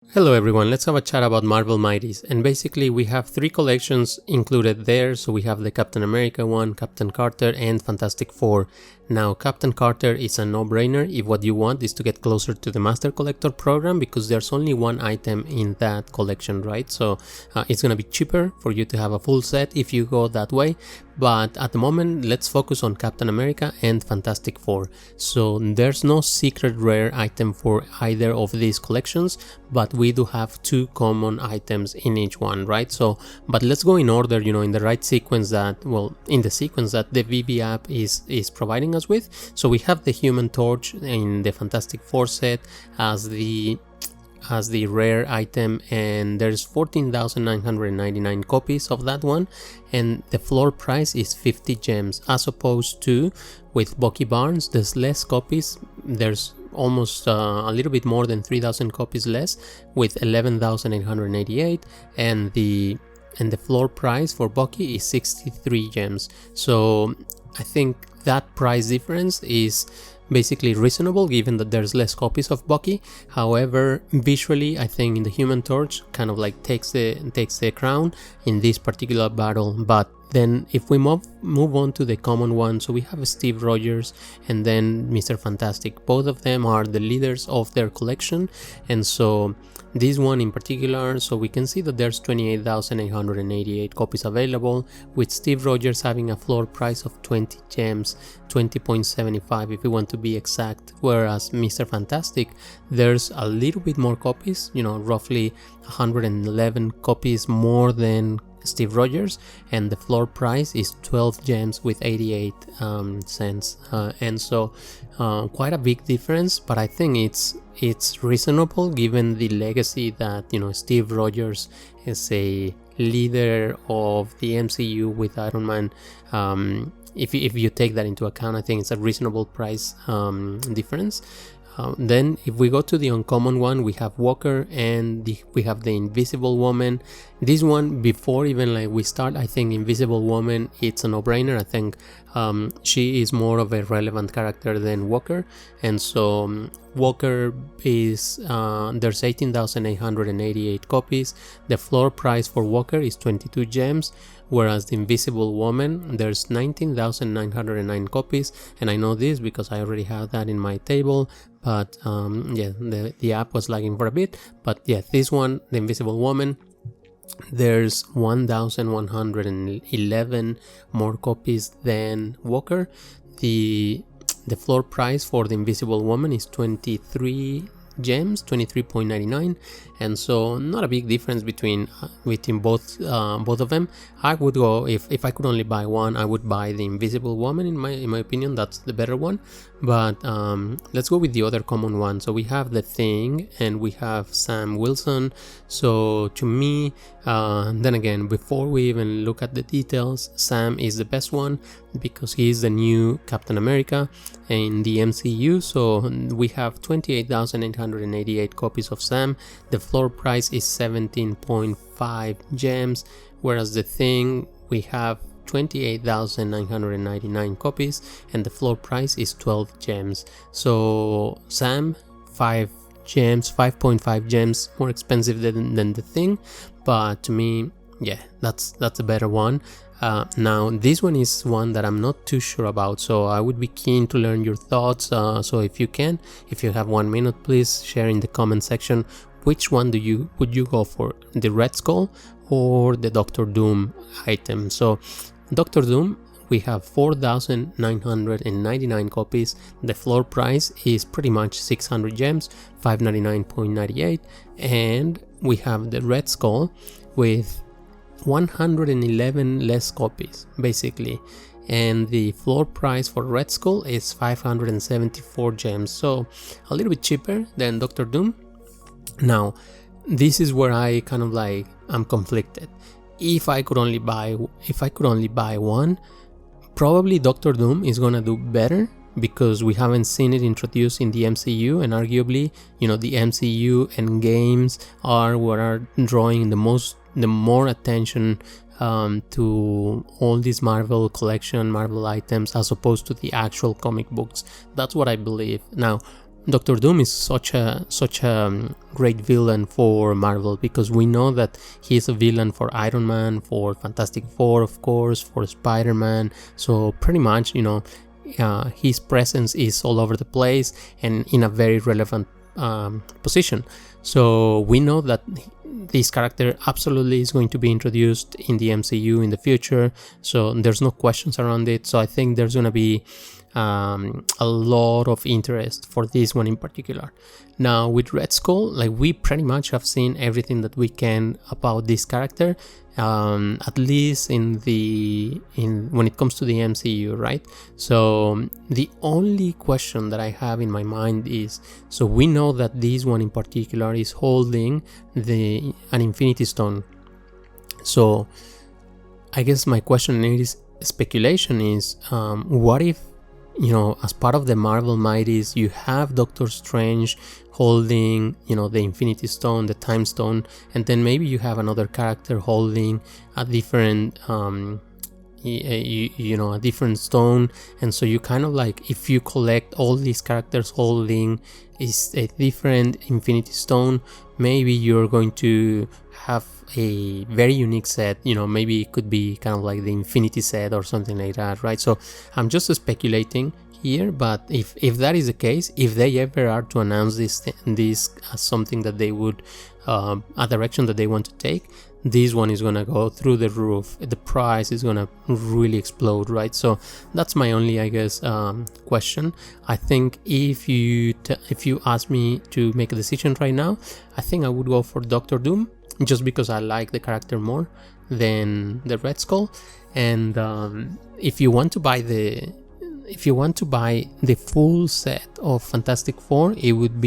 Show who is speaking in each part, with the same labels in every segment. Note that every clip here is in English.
Speaker 1: Hello everyone, let's have a chat about Marvel Mighties, and basically we have 3 collections included there. So we have the Captain America one, Captain Carter and Fantastic Four. Now Captain Carter is a no-brainer if what you want is to get closer to the Master Collector program, because there's only one item in that collection, right? So it's gonna be cheaper for you to have a full set if you go that way. But at the moment, let's focus on Captain America and Fantastic Four. So there's no secret rare item for either of these collections, but we do have 2 common items in each one, right? So, but let's go in order, in the right sequence that, in the sequence that the VeVe app is providing us with. So we have the Human Torch in the Fantastic Four set as the rare item, and there's 14,999 copies of that one, and the floor price is 50 gems, as opposed to with Bucky Barnes there's less copies. There's almost a little bit more than 3,000 copies less, with 11,888, and the floor price for Bucky is 63 gems. So I think that price difference is basically reasonable given that there's less copies of Bucky. However, visually I think in the Human Torch kind of like takes the crown in this particular battle. But then if we move on to the common one, so we have Steve Rogers and then Mr. Fantastic. Both of them are the leaders of their collection, and so this one in particular, so we can see that there's 28,888 copies available, with Steve Rogers having a floor price of 20 gems, 20.75 if we want to be exact, whereas Mr. Fantastic, there's a little bit more copies, roughly 111 copies more than Steve Rogers, and the floor price is 12 gems with 88 cents, and so quite a big difference, but I think it's reasonable given the legacy that Steve Rogers is a leader of the MCU with Iron Man. If you take that into account, I think it's a reasonable price difference. Then if we go to the uncommon one, we have Walker and we have the Invisible Woman. This one, before even we start, I think Invisible Woman, it's a no-brainer. I think she is more of a relevant character than Walker, and so Walker is there's 18,888 copies. The floor price for Walker is 22 gems, whereas the Invisible Woman, there's 19,909 copies, and I know this because I already have that in my table. But the app was lagging for a bit. But yeah, this one, the Invisible Woman, there's 1,111 more copies than Walker. The floor price for the Invisible Woman is 23 gems, 23.99, and so not a big difference between both of them. I would go, if I could only buy one, I would buy the Invisible Woman. In my opinion, that's the better one. But let's go with the other common one. So we have the Thing and we have Sam Wilson. So to me, then again, before we even look at the details, Sam is the best one because he is the new Captain America in the MCU. So we have 28,888 copies of Sam. The floor price is 17.5 gems, whereas the Thing, we have 28,999 copies and the floor price is 12 gems. So Sam, 5 gems, 5.5 gems more expensive than the Thing, but to me, yeah, that's a better one. Now this one is one that I'm not too sure about, so I would be keen to learn your thoughts. So if you have 1 minute, please share in the comment section which one would you go for, the Red Skull or the Doctor Doom item. So Doctor Doom, we have 4,999 copies. The floor price is pretty much 600 gems, 599.98, and we have the Red Skull with 111 less copies basically, and the floor price for Red Skull is 574 gems, so a little bit cheaper than Doctor Doom. Now this is where I kind of I'm conflicted. If I could only buy one, probably Doctor Doom is gonna do better because we haven't seen it introduced in the MCU, and arguably, the MCU and games are what are drawing the more attention to all these Marvel collection, Marvel items, as opposed to the actual comic books. That's what I believe. Now, Doctor Doom is such a great villain for Marvel, because we know that he is a villain for Iron Man, for Fantastic Four, of course, for Spider-Man. So pretty much, you know, his presence is all over the place and in a very relevant position. So we know that this character absolutely is going to be introduced in the MCU in the future, so there's no questions around it. So I think there's gonna be a lot of interest for this one in particular. Now with Red Skull, like, we pretty much have seen everything that we can about this character, at least when it comes to the MCU, right? So the only question that I have in my mind is, so we know that this one in particular is holding an Infinity Stone. So I guess my question is, speculation is, what if, you know, as part of the Marvel Mighties, you have Doctor Strange holding, you know, the Infinity Stone, the Time Stone, and then maybe you have another character holding a different, you know, a different stone. And so you kind of like, if you collect all these characters holding is a different Infinity Stone, maybe you're going to have a very unique set. You know, maybe it could be kind of like the Infinity set or something like that, right? So I'm just speculating here, but if that is the case, if they ever are to announce this as something that they would, a direction that they want to take, this one is gonna go through the roof. The price is gonna really explode, right? So that's my only, I guess, question. I think if you ask me to make a decision right now, I think I would go for Doctor Doom, just because I like the character more than the Red Skull. And if you want to buy the full set of Fantastic Four, it would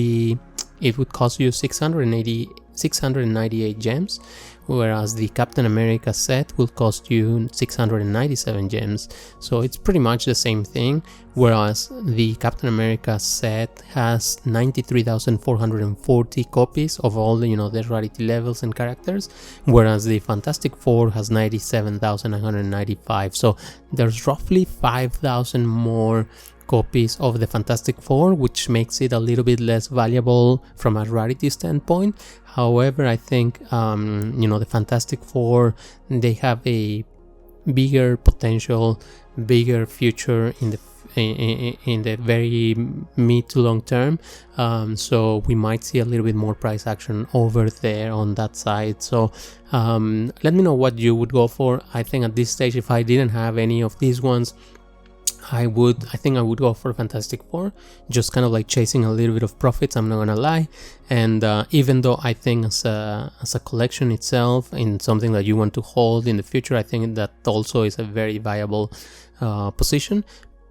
Speaker 1: cost you 698 gems, whereas the Captain America set will cost you 697 gems. So it's pretty much the same thing, whereas the Captain America set has 93,440 copies of all the, you know, the rarity levels and characters, whereas the Fantastic Four has 97,195. So there's roughly 5,000 more copies of the Fantastic Four, which makes it a little bit less valuable from a rarity standpoint. However, I think you know, the Fantastic Four, they have a bigger potential, bigger future in the very mid to long term, so we might see a little bit more price action over there on that side. So let me know what you would go for. I think at this stage, if I didn't have any of these ones, I think I would go for Fantastic Four, just kind of like chasing a little bit of profits, I'm not gonna lie. And even though I think as a collection itself, in something that you want to hold in the future, I think that also is a very viable position,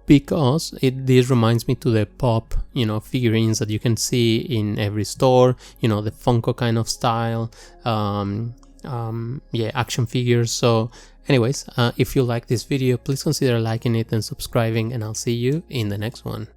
Speaker 1: because this reminds me to the pop, you know, figurines that you can see in every store, you know, the Funko kind of style, yeah, action figures. So anyways, if you like this video, please consider liking it and subscribing, and I'll see you in the next one.